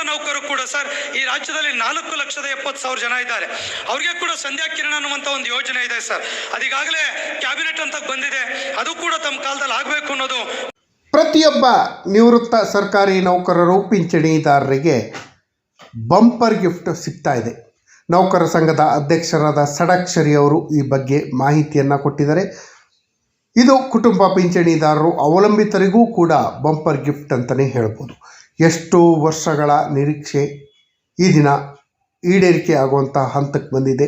ನೌಕರರು ಕೂಡ ಸರ್ ಈ ರಾಜ್ಯದಲ್ಲಿ 4,70,000 ಜನ ಇದ್ದಾರೆ. ಅವ್ರಿಗೆ ಕೂಡ ಸಂಧ್ಯಾ ಕಿರಣ ಅನ್ನುವಂಥ ಒಂದು ಯೋಜನೆ ಇದೆ ಸರ್. ಅದೀಗಾಗಲೇ ಕ್ಯಾಬಿನೆಟ್ ಅಂತ ಬಂದಿದೆ. ಅದು ಕೂಡ ತಮ್ಮ ಕಾಲದಲ್ಲಿ ಆಗಬೇಕು ಅನ್ನೋದು. ಪ್ರತಿಯೊಬ್ಬ ನಿವೃತ್ತ ಸರ್ಕಾರಿ ನೌಕರರು ಪಿಂಚಣಿದಾರರಿಗೆ ಬಂಪರ್ ಗಿಫ್ಟ್ ಸಿಗ್ತಾ ಇದೆ. ನೌಕರ ಸಂಘದ ಅಧ್ಯಕ್ಷರಾದ ಷಡಾಕ್ಷರಿ ಅವರು ಈ ಬಗ್ಗೆ ಮಾಹಿತಿಯನ್ನು ಕೊಟ್ಟಿದ್ದಾರೆ. ಇದು ಕುಟುಂಬ ಪಿಂಚಣಿದಾರರು ಅವಲಂಬಿತರಿಗೂ ಕೂಡ ಬಂಪರ್ ಗಿಫ್ಟ್ ಅಂತಲೇ ಹೇಳ್ಬೋದು. ಎಷ್ಟು ವರ್ಷಗಳ ನಿರೀಕ್ಷೆ ಈ ದಿನ ಈಡೇರಿಕೆ ಆಗುವಂಥ ಹಂತಕ್ಕೆ ಬಂದಿದೆ.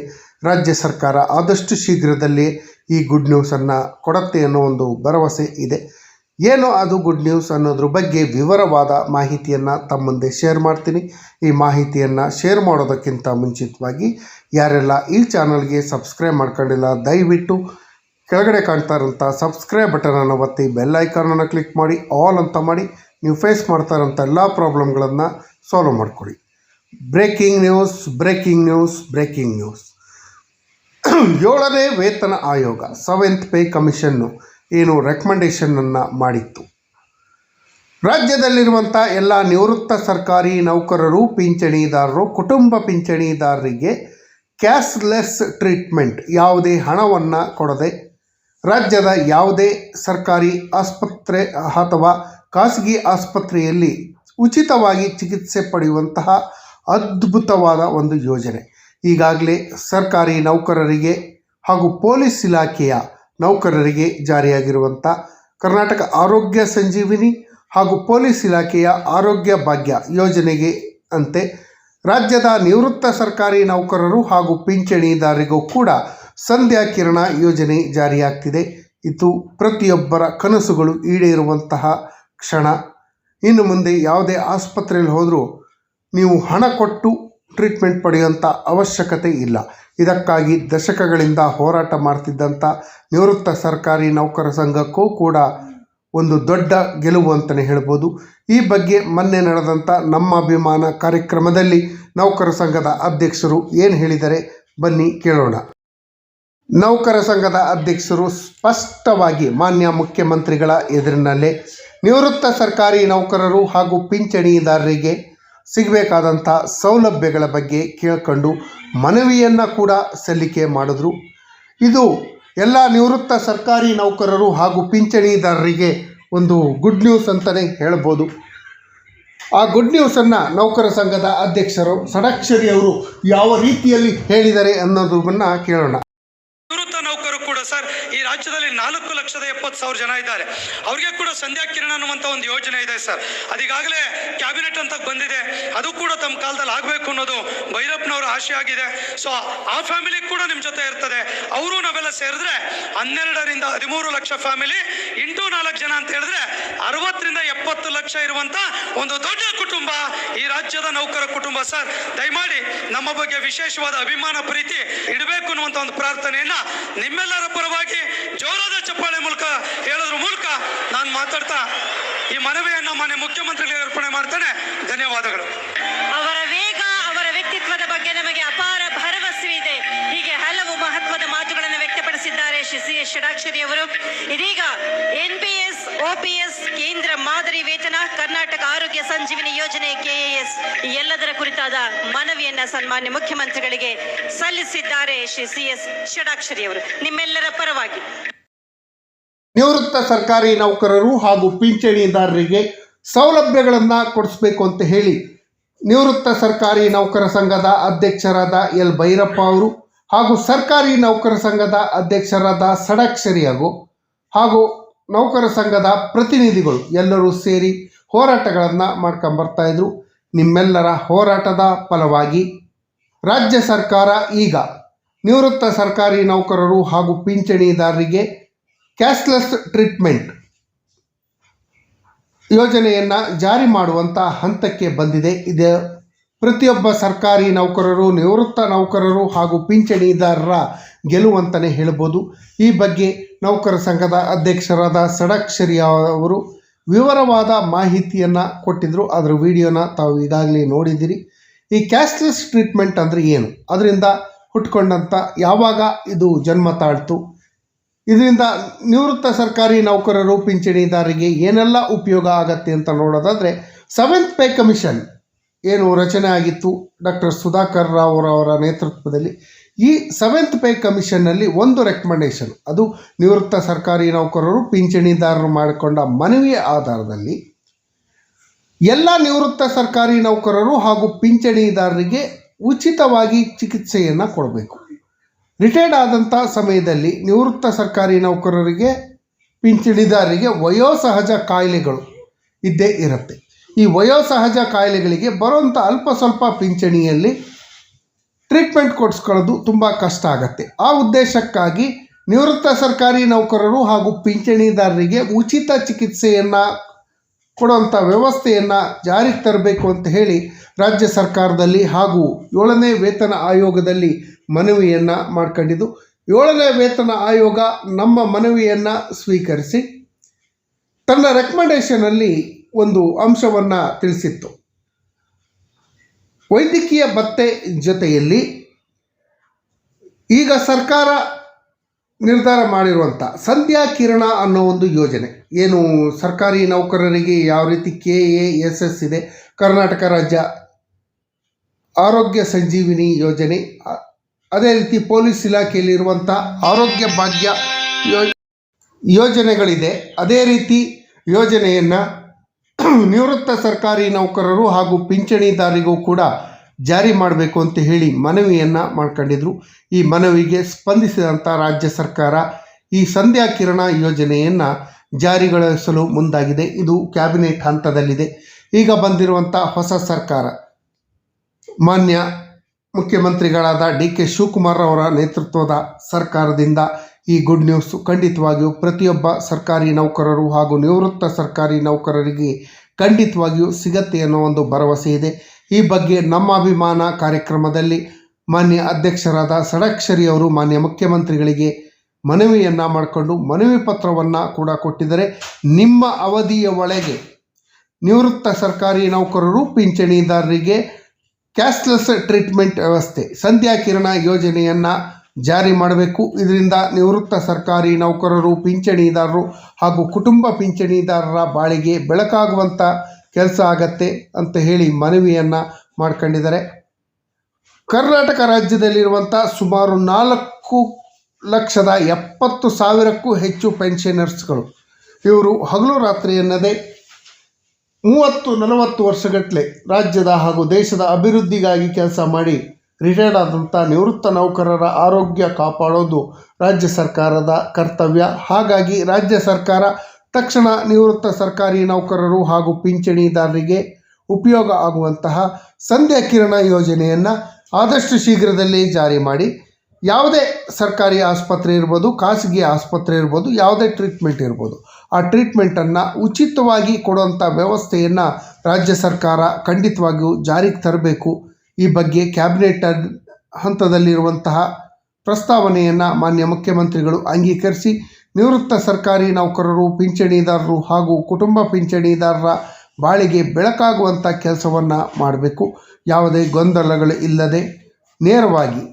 ರಾಜ್ಯ ಸರ್ಕಾರ ಆದಷ್ಟು ಶೀಘ್ರದಲ್ಲೇ ಈ ಗುಡ್ ನ್ಯೂಸನ್ನು ಕೊಡುತ್ತೆ ಅನ್ನೋ ಒಂದು ಭರವಸೆ ಇದೆ. ಏನು ಅದು ಗುಡ್ ನ್ಯೂಸ್ ಅನ್ನೋದ್ರ ಬಗ್ಗೆ ವಿವರವಾದ ಮಾಹಿತಿಯನ್ನು ತಮ್ಮ ಮುಂದೆ ಶೇರ್ ಮಾಡ್ತೀನಿ. ಈ ಮಾಹಿತಿಯನ್ನು ಶೇರ್ ಮಾಡೋದಕ್ಕಿಂತ ಮುಂಚಿತವಾಗಿ ಯಾರೆಲ್ಲ ಈ ಚಾನಲ್ಗೆ ಸಬ್ಸ್ಕ್ರೈಬ್ ಮಾಡ್ಕೊಂಡಿಲ್ಲ ದಯವಿಟ್ಟು ಕೆಳಗಡೆ ಕಾಣ್ತಾ ಇರೋಂಥ ಸಬ್ಸ್ಕ್ರೈಬ್ ಬಟನನ್ನು ಒತ್ತಿ ಬೆಲ್ ಐಕಾನನ್ನು ಕ್ಲಿಕ್ ಮಾಡಿ ಆಲ್ ಅಂತ ಮಾಡಿ ನೀವು ಫೇಸ್ ಮಾಡ್ತಾ ಇರೋಂಥ ಎಲ್ಲ ಪ್ರಾಬ್ಲಮ್ಗಳನ್ನು ಸಾಲ್ವ್ ಮಾಡಿಕೊಡಿ. Breaking news breaking news breaking news 7ನೇ ವೇತನ ಆಯೋಗ 7th ಪೇ ಕಮಿಷನ್ನು ಏನು ರೆಕಮೆಂಡೇಷನನ್ನು ಮಾಡಿತ್ತು. ರಾಜ್ಯದಲ್ಲಿರುವಂಥ ಎಲ್ಲ ನಿವೃತ್ತ ಸರ್ಕಾರಿ ನೌಕರರು ಪಿಂಚಣಿದಾರರು ಕುಟುಂಬ ಪಿಂಚಣಿದಾರರಿಗೆ ಕ್ಯಾಶ್ಲೆಸ್ ಟ್ರೀಟ್ಮೆಂಟ್ ಯಾವುದೇ ಹಣವನ್ನು ಕೊಡದೆ ರಾಜ್ಯದ ಯಾವುದೇ ಸರ್ಕಾರಿ ಆಸ್ಪತ್ರೆ ಅಥವಾ ಖಾಸಗಿ ಆಸ್ಪತ್ರೆಯಲ್ಲಿ ಉಚಿತವಾಗಿ ಚಿಕಿತ್ಸೆ ಪಡೆಯುವಂತಹ ಅದ್ಭುತವಾದ ಒಂದು ಯೋಜನೆ ಈಗಾಗಲೇ ಸರ್ಕಾರಿ ನೌಕರರಿಗೆ ಹಾಗೂ ಪೊಲೀಸ್ ಇಲಾಖೆಯ ನೌಕರರಿಗೆ ಜಾರಿಯಾಗಿರುವಂಥ ಕರ್ನಾಟಕ ಆರೋಗ್ಯ ಸಂಜೀವಿನಿ ಹಾಗೂ ಪೊಲೀಸ್ ಇಲಾಖೆಯ ಆರೋಗ್ಯ ಭಾಗ್ಯ ಯೋಜನೆಗೆ ಅಂತೆ ರಾಜ್ಯದ ನಿವೃತ್ತ ಸರ್ಕಾರಿ ನೌಕರರು ಹಾಗೂ ಪಿಂಚಣಿದಾರರಿಗೂ ಕೂಡ ಸಂಧ್ಯಾ ಕಿರಣ ಯೋಜನೆ ಜಾರಿಯಾಗ್ತಿದೆ. ಇದು ಪ್ರತಿಯೊಬ್ಬರ ಕನಸುಗಳು ಈಡೇರುವಂತಹ ಕ್ಷಣ. ಇನ್ನು ಮುಂದೆ ಯಾವುದೇ ಆಸ್ಪತ್ರೆಯಲ್ಲಿ ಹೋದರೂ ನೀವು ಹಣ ಕೊಟ್ಟು ಟ್ರೀಟ್ಮೆಂಟ್ ಪಡೆಯುವಂಥ ಅವಶ್ಯಕತೆ ಇಲ್ಲ. ಇದಕ್ಕಾಗಿ ದಶಕಗಳಿಂದ ಹೋರಾಟ ಮಾಡ್ತಿದ್ದಂಥ ನಿವೃತ್ತ ಸರ್ಕಾರಿ ನೌಕರ ಸಂಘಕ್ಕೂ ಕೂಡ ಒಂದು ದೊಡ್ಡ ಗೆಲುವು ಅಂತಲೇ ಹೇಳ್ಬೋದು. ಈ ಬಗ್ಗೆ ಮೊನ್ನೆ ನಡೆದಂಥ ನಮ್ಮ ಅಭಿಮಾನ ಕಾರ್ಯಕ್ರಮದಲ್ಲಿ ನೌಕರ ಸಂಘದ ಅಧ್ಯಕ್ಷರು ಏನು ಹೇಳಿದ್ದಾರೆ ಬನ್ನಿ ಕೇಳೋಣ. ನೌಕರ ಸಂಘದ ಅಧ್ಯಕ್ಷರು ಸ್ಪಷ್ಟವಾಗಿ ಮಾನ್ಯ ಮುಖ್ಯಮಂತ್ರಿಗಳ ಎದುರಿನಲ್ಲೇ ನಿವೃತ್ತ ಸರ್ಕಾರಿ ನೌಕರರು ಹಾಗೂ ಪಿಂಚಣಿದಾರರಿಗೆ ಸಿಗಬೇಕಾದಂಥ ಸೌಲಭ್ಯಗಳ ಬಗ್ಗೆ ಕೇಳ್ಕೊಂಡು ಮನವಿಯನ್ನು ಕೂಡ ಸಲ್ಲಿಕೆ ಮಾಡಿದ್ರು. ಇದು ಎಲ್ಲ ನಿವೃತ್ತ ಸರ್ಕಾರಿ ನೌಕರರು ಹಾಗೂ ಪಿಂಚಣಿದಾರರಿಗೆ ಒಂದು ಗುಡ್ ನ್ಯೂಸ್ ಅಂತಲೇ ಹೇಳ್ಬೋದು. ಆ ಗುಡ್ ನ್ಯೂಸನ್ನು ನೌಕರ ಸಂಘದ ಅಧ್ಯಕ್ಷರು ಷಡಾಕ್ಷರಿ ಅವರು ಯಾವ ರೀತಿಯಲ್ಲಿ ಹೇಳಿದ್ದಾರೆ ಅನ್ನೋದನ್ನು ಕೇಳೋಣ. ನಿವೃತ್ತ ನೌಕರರು ಕೂಡ ಸರ್ ಈ ರಾಜ್ಯದಲ್ಲಿ 4,70,000 ಜನ ಇದ್ದಾರೆ. ಅವ್ರಿಗೆ ಕೂಡ ಸಂಧ್ಯಾ ಕಿರಣ ಅನ್ನುವಂಥ ಒಂದು ಯೋಜನೆ ಇದೆ ಸರ್. ಅದೀಗಾಗಲೇ ಕ್ಯಾಬಿನೆಟ್ ಅಂತ ಬಂದಿದೆ. ಅದು ಕೂಡ ತಮ್ಮ ಕಾಲದಲ್ಲಿ ಆಗಬೇಕು ಅನ್ನೋದು ಭೈರಪ್ಪನವರ ಆಶೆ ಆಗಿದೆ. ಸೊ ಆ ಫ್ಯಾಮಿಲಿ ಕೂಡ ನಿಮ್ಮ ಜೊತೆ ಇರ್ತದೆ. ಅವರು ನಾವೆಲ್ಲ ಸೇರಿದ್ರೆ 12 ರಿಂದ 13 ಲಕ್ಷ ಫ್ಯಾಮಿಲಿ ಇಂಟು 4 ಜನ ಅಂತ ಹೇಳಿದ್ರೆ 60 ರಿಂದ 70 ಲಕ್ಷ ಇರುವಂತ ಒಂದು ದೊಡ್ಡ ಕುಟುಂಬ ಈ ರಾಜ್ಯದ ನೌಕರ ಕುಟುಂಬ ಸರ್. ದಯಮಾಡಿ ನಮ್ಮ ಬಗ್ಗೆ ವಿಶೇಷವಾದ ಅಭಿಮಾನ ಪ್ರೀತಿ ಇಡಬೇಕು ಅನ್ನುವಂಥ ಒಂದು ಪ್ರಾರ್ಥನೆಯನ್ನ ನಿಮ್ಮೆಲ್ಲರ ಪರವಾಗಿ ಜೋರಾದ ಚಪ್ಪಾಳೆ ಮೂಲಕ ಹೇಳೋದ್ರ ಮೂಲಕ ನಾನು ಮಾತಾಡ್ತಾ ಈ ಮನವಿಯನ್ನ ಮಾನ್ಯ ಮುಖ್ಯಮಂತ್ರಿಗಳಿಗೆ ಅರ್ಪಣೆ ಮಾಡ್ತೇನೆ. ಧನ್ಯವಾದಗಳು. ಅವರ ವೇಗ ಅವರ ವ್ಯಕ್ತಿತ್ವದ ಬಗ್ಗೆ ನಮಗೆ ಅಪಾರ ಭರವಸೆ ಇದೆ. ಹೀಗೆ ಹಲವು ಮಹತ್ವದ ಮಾತುಗಳನ್ನು ವ್ಯಕ್ತಪಡಿಸಿದ್ದಾರೆ ಶ್ರೀ ಸಿ.ಎಸ್. ಷಡಾಕ್ಷರಿ ಅವರು. ಇದೀಗ NPS, OPS, ಕೇಂದ್ರ ಮಾದರಿ ವೇತನ, ಕರ್ನಾಟಕ ಆರೋಗ್ಯ ಸಂಜೀವಿನಿ ಯೋಜನೆ KAS ಎಲ್ಲದರ ಕುರಿತಾದ ಮನವಿಯನ್ನ ಸನ್ಮಾನ್ಯ ಮುಖ್ಯಮಂತ್ರಿಗಳಿಗೆ ಸಲ್ಲಿಸಿದ್ದಾರೆ ಶ್ರೀ ಸಿ.ಎಸ್. ಷಡಾಕ್ಷರಿ ಅವರು. ನಿಮ್ಮೆಲ್ಲರ ಪರವಾಗಿ ನಿವೃತ್ತ ಸರ್ಕಾರಿ ನೌಕರರು ಹಾಗೂ ಪಿಂಚಣಿದಾರರಿಗೆ ಸೌಲಭ್ಯಗಳನ್ನು ಕೊಡಿಸ್ಬೇಕು ಅಂತ ಹೇಳಿ ನಿವೃತ್ತ ಸರ್ಕಾರಿ ನೌಕರ ಸಂಘದ ಅಧ್ಯಕ್ಷರಾದ ಎಲ್ ಭೈರಪ್ಪ ಅವರು ಹಾಗೂ ಸರ್ಕಾರಿ ನೌಕರ ಸಂಘದ ಅಧ್ಯಕ್ಷರಾದ ಷಡಾಕ್ಷರಿ ಹಾಗೂ ನೌಕರ ಸಂಘದ ಪ್ರತಿನಿಧಿಗಳು ಎಲ್ಲರೂ ಸೇರಿ ಹೋರಾಟಗಳನ್ನು ಮಾಡ್ಕೊಂಬರ್ತಾಯಿದ್ರು. ನಿಮ್ಮೆಲ್ಲರ ಹೋರಾಟದ ಫಲವಾಗಿ ರಾಜ್ಯ ಸರ್ಕಾರ ಈಗ ನಿವೃತ್ತ ಸರ್ಕಾರಿ ನೌಕರರು ಹಾಗೂ ಪಿಂಚಣಿದಾರರಿಗೆ ಕ್ಯಾಶ್ಲೆಸ್ ಟ್ರೀಟ್ಮೆಂಟ್ ಯೋಜನೆಯನ್ನು ಜಾರಿ ಮಾಡುವಂಥ ಹಂತಕ್ಕೆ ಬಂದಿದೆ. ಇದು ಪ್ರತಿಯೊಬ್ಬ ಸರ್ಕಾರಿ ನೌಕರರು, ನಿವೃತ್ತ ನೌಕರರು ಹಾಗೂ ಪಿಂಚಣಿದಾರರ ಗೆಲುವಂತಲೇ ಹೇಳ್ಬೋದು. ಈ ಬಗ್ಗೆ ನೌಕರ ಸಂಘದ ಅಧ್ಯಕ್ಷರಾದ ಷಡಾಕ್ಷರಿ ಅವರು ವಿವರವಾದ ಮಾಹಿತಿಯನ್ನು ಕೊಟ್ಟಿದ್ದರು. ಅದರ ವಿಡಿಯೋನ ತಾವು ಈಗಾಗಲೇ ನೋಡಿದ್ದೀರಿ. ಈ ಕ್ಯಾಶ್ಲೆಸ್ ಟ್ರೀಟ್ಮೆಂಟ್ ಅಂದರೆ ಏನು, ಅದರಿಂದ ಹುಟ್ಕೊಂಡಂಥ ಯಾವಾಗ ಇದು ಜನ್ಮ ತಾಳ್ತು, ಇದರಿಂದ ನಿವೃತ್ತ ಸರ್ಕಾರಿ ನೌಕರರು ಪಿಂಚಣಿದಾರರಿಗೆ ಏನೆಲ್ಲ ಉಪಯೋಗ ಆಗತ್ತೆ ಅಂತ ನೋಡೋದಾದರೆ 7th ಪೇ ಕಮಿಷನ್ ಏನು ರಚನೆ ಆಗಿತ್ತು ಡಾಕ್ಟರ್ ಸುಧಾಕರ್ ರಾವ್ ಅವರ ನೇತೃತ್ವದಲ್ಲಿ, ಈ 7th ಪೇ ಕಮಿಷನ್ನಲ್ಲಿ ಒಂದು ರೆಕಮೆಂಡೇಷನ್, ಅದು ನಿವೃತ್ತ ಸರ್ಕಾರಿ ನೌಕರರು ಪಿಂಚಣಿದಾರರು ಮಾಡಿಕೊಂಡ ಮನವಿಯ ಆಧಾರದಲ್ಲಿ ಎಲ್ಲ ನಿವೃತ್ತ ಸರ್ಕಾರಿ ನೌಕರರು ಹಾಗೂ ಪಿಂಚಣಿದಾರರಿಗೆ ಉಚಿತವಾಗಿ ಚಿಕಿತ್ಸೆಯನ್ನು ಕೊಡಬೇಕು. ರಿಟೈರ್ಡ್ ಆದಂಥ ಸಮಯದಲ್ಲಿ ನಿವೃತ್ತ ಸರ್ಕಾರಿ ನೌಕರರಿಗೆ ಪಿಂಚಣಿದಾರರಿಗೆ ವಯೋಸಹಜ ಕಾಯಿಲೆಗಳು ಇದ್ದೇ ಇರುತ್ತೆ. ಈ ವಯೋಸಹಜ ಕಾಯಿಲೆಗಳಿಗೆ ಬರುವಂಥ ಅಲ್ಪ ಸ್ವಲ್ಪ ಪಿಂಚಣಿಯಲ್ಲಿ ಟ್ರೀಟ್ಮೆಂಟ್ ಕೊಡಿಸ್ಕೊಳ್ಳೋದು ತುಂಬ ಕಷ್ಟ ಆಗುತ್ತೆ. ಆ ಉದ್ದೇಶಕ್ಕಾಗಿ ನಿವೃತ್ತ ಸರ್ಕಾರಿ ನೌಕರರು ಹಾಗೂ ಪಿಂಚಣಿದಾರರಿಗೆ ಉಚಿತ ಚಿಕಿತ್ಸೆಯನ್ನು ಕೊಡುವಂಥ ವ್ಯವಸ್ಥೆಯನ್ನು ಜಾರಿಗೆ ತರಬೇಕು ಅಂತ ಹೇಳಿ ರಾಜ್ಯ ಸರ್ಕಾರದಲ್ಲಿ ಹಾಗೂ 7ನೇ ವೇತನ ಆಯೋಗದಲ್ಲಿ ಮನವಿಯನ್ನು ಮಾಡ್ಕೊಂಡಿದ್ದು, 7ನೇ ವೇತನ ಆಯೋಗ ನಮ್ಮ ಮನವಿಯನ್ನು ಸ್ವೀಕರಿಸಿ ತನ್ನ ರೆಕಮೆಂಡೇಷನಲ್ಲಿ ಒಂದು ಅಂಶವನ್ನು ತಿಳಿಸಿತ್ತು. ವೈದ್ಯಕೀಯ ಭತ್ಯೆ ಜೊತೆಯಲ್ಲಿ ಈಗ ಸರ್ಕಾರ ನಿರ್ಧಾರ ಮಾಡಿರುವಂಥ ಸಂಧ್ಯಾ ಕಿರಣ ಅನ್ನೋ ಒಂದು ಯೋಜನೆ, ಏನು ಸರ್ಕಾರಿ ನೌಕರರಿಗೆ ಯಾವ ರೀತಿ KASS ಇದೆ, ಕರ್ನಾಟಕ ರಾಜ್ಯ ಆರೋಗ್ಯ ಸಂಜೀವಿನಿ ಯೋಜನೆ, ಅದೇ ರೀತಿ ಪೊಲೀಸ್ ಇಲಾಖೆಯಲ್ಲಿರುವಂಥ ಆರೋಗ್ಯ ಭಾಗ್ಯ ಯೋಜನೆಗಳಿದೆ. ಅದೇ ರೀತಿ ಯೋಜನೆಯನ್ನು ನಿವೃತ್ತ ಸರ್ಕಾರಿ ನೌಕರರು ಹಾಗೂ ಪಿಂಚಣಿದಾರರಿಗೂ ಕೂಡ ಜಾರಿ ಮಾಡಬೇಕು ಅಂತ ಹೇಳಿ ಮನವಿಯನ್ನು ಮಾಡ್ಕೊಂಡಿದ್ರು. ಈ ಮನವಿಗೆ ಸ್ಪಂದಿಸಿದಂಥ ರಾಜ್ಯ ಸರ್ಕಾರ ಈ ಸಂಧ್ಯಾ ಕಿರಣ ಯೋಜನೆಯನ್ನು ಜಾರಿಗೊಳಿಸಲು ಮುಂದಾಗಿದೆ. ಇದು ಕ್ಯಾಬಿನೆಟ್ ಹಂತದಲ್ಲಿದೆ. ಈಗ ಬಂದಿರುವಂಥ ಹೊಸ ಸರ್ಕಾರ ಮಾನ್ಯ ಮುಖ್ಯಮಂತ್ರಿಗಳಾದ DK ಶಿವಕುಮಾರ್ ಅವರ ನೇತೃತ್ವದ ಸರ್ಕಾರದಿಂದ ಈ ಗುಡ್ ನ್ಯೂಸ್ ಖಂಡಿತವಾಗಿಯೂ ಪ್ರತಿಯೊಬ್ಬ ಸರ್ಕಾರಿ ನೌಕರರು ಹಾಗೂ ನಿವೃತ್ತ ಸರ್ಕಾರಿ ನೌಕರರಿಗೆ ಖಂಡಿತವಾಗಿಯೂ ಸಿಗತ್ತೆ ಅನ್ನೋ ಒಂದು ಭರವಸೆ ಇದೆ. ಈ ಬಗ್ಗೆ ನಮ್ಮ ಅಭಿಮಾನ ಕಾರ್ಯಕ್ರಮದಲ್ಲಿ ಮಾನ್ಯ ಅಧ್ಯಕ್ಷರಾದ ಷಡಕ್ಷರಿ ಅವರು ಮಾನ್ಯ ಮುಖ್ಯಮಂತ್ರಿಗಳಿಗೆ ಮನವಿಯನ್ನು ಮಾಡಿಕೊಂಡು ಮನವಿ ಪತ್ರವನ್ನು ಕೂಡ ಕೊಟ್ಟಿದ್ದಾರೆ. ನಿಮ್ಮ ಅವಧಿಯ ಒಳಗೆ ನಿವೃತ್ತ ಸರ್ಕಾರಿ ನೌಕರರು ಪಿಂಚಣಿದಾರರಿಗೆ ಕ್ಯಾಶ್ಲೆಸ್ ಟ್ರೀಟ್ಮೆಂಟ್ ವ್ಯವಸ್ಥೆ ಸಂಧ್ಯಾ ಕಿರಣ ಯೋಜನೆಯನ್ನು ಜಾರಿ ಮಾಡಬೇಕು. ಇದರಿಂದ ನಿವೃತ್ತ ಸರ್ಕಾರಿ ನೌಕರರು, ಪಿಂಚಣಿದಾರರು ಹಾಗೂ ಕುಟುಂಬ ಪಿಂಚಣಿದಾರರ ಬಾಳಿಗೆ ಬೆಳಕಾಗುವಂಥ ಕೆಲಸ ಆಗತ್ತೆ ಅಂತ ಹೇಳಿ ಮನವಿಯನ್ನು ಮಾಡ್ಕೊಂಡಿದ್ದಾರೆ. ಕರ್ನಾಟಕ ರಾಜ್ಯದಲ್ಲಿರುವಂಥ ಸುಮಾರು 4,70,000ಕ್ಕೂ ಹೆಚ್ಚು ಪೆನ್ಷನರ್ಸ್ಗಳು, ಇವರು ಹಗಲು ರಾತ್ರಿ ಎನ್ನದೇ 30-40 ವರ್ಷಗಟ್ಟಲೆ ರಾಜ್ಯದ ಹಾಗೂ ದೇಶದ ಅಭಿವೃದ್ಧಿಗಾಗಿ ಕೆಲಸ ಮಾಡಿ ರಿಟೈರ್ಡ್ ಆದಂಥ ನಿವೃತ್ತ ನೌಕರರ ಆರೋಗ್ಯ ಕಾಪಾಡೋದು ರಾಜ್ಯ ಸರ್ಕಾರದ ಕರ್ತವ್ಯ. ಹಾಗಾಗಿ ರಾಜ್ಯ ಸರ್ಕಾರ ತಕ್ಷಣ ನಿವೃತ್ತ ಸರ್ಕಾರಿ ನೌಕರರು ಹಾಗೂ ಪಿಂಚಣಿದಾರರಿಗೆ ಉಪಯೋಗ ಆಗುವಂತಹ ಸಂಧ್ಯಾ ಕಿರಣ ಯೋಜನೆಯನ್ನು ಆದಷ್ಟು ಶೀಘ್ರದಲ್ಲೇ ಜಾರಿ ಮಾಡಿ ಯಾವುದೇ ಸರ್ಕಾರಿ ಆಸ್ಪತ್ರೆ ಇರ್ಬೋದು, ಖಾಸಗಿ ಆಸ್ಪತ್ರೆ ಇರ್ಬೋದು, ಯಾವುದೇ ಟ್ರೀಟ್ಮೆಂಟ್ ಇರ್ಬೋದು, ಆ ಟ್ರೀಟ್ಮೆಂಟನ್ನು ಉಚಿತವಾಗಿ ಕೊಡುವಂಥ ವ್ಯವಸ್ಥೆಯನ್ನು ರಾಜ್ಯ ಸರ್ಕಾರ ಖಂಡಿತವಾಗಿಯೂ ಜಾರಿಗೆ ತರಬೇಕು. ಈ ಬಗ್ಗೆ ಕ್ಯಾಬಿನೆಟ್ ಹಂತದಲ್ಲಿರುವಂತಹ ಪ್ರಸ್ತಾವನೆಯನ್ನು ಮಾನ್ಯ ಮುಖ್ಯಮಂತ್ರಿಗಳು ಅಂಗೀಕರಿಸಿ ನಿವೃತ್ತ ಸರ್ಕಾರಿ ನೌಕರರು, ಪಿಂಚಣಿದಾರರು ಹಾಗೂ ಕುಟುಂಬ ಪಿಂಚಣಿದಾರರ ಬಾಳಿಗೆ ಬೆಳಕಾಗುವಂಥ ಕೆಲಸವನ್ನು ಮಾಡಬೇಕು. ಯಾವುದೇ ಗೊಂದಲಗಳು ಇಲ್ಲದೆ ನೇರವಾಗಿ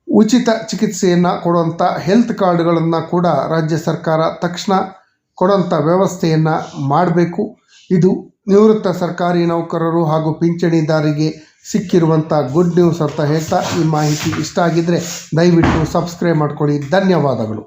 ಉಚಿತ ಚಿಕಿತ್ಸೆಯನ್ನು ಕೊಡುವಂಥ ಹೆಲ್ತ್ ಕಾರ್ಡ್ಗಳನ್ನು ಕೂಡ ರಾಜ್ಯ ಸರ್ಕಾರ ತಕ್ಷಣ ಕೊಡುವಂಥ ವ್ಯವಸ್ಥೆಯನ್ನು ಮಾಡಬೇಕು. ಇದು ನಿವೃತ್ತ ಸರ್ಕಾರಿ ನೌಕರರು ಹಾಗೂ ಪಿಂಚಣಿದಾರರಿಗೆ ಸಿಕ್ಕಿರುವಂಥ ಗುಡ್ ನ್ಯೂಸ್ ಅಂತ ಹೇಳ್ತಾ, ಈ ಮಾಹಿತಿ ಇಷ್ಟ ಆಗಿದ್ದರೆ ದಯವಿಟ್ಟು ಸಬ್ಸ್ಕ್ರೈಬ್ ಮಾಡ್ಕೊಳ್ಳಿ. ಧನ್ಯವಾದಗಳು.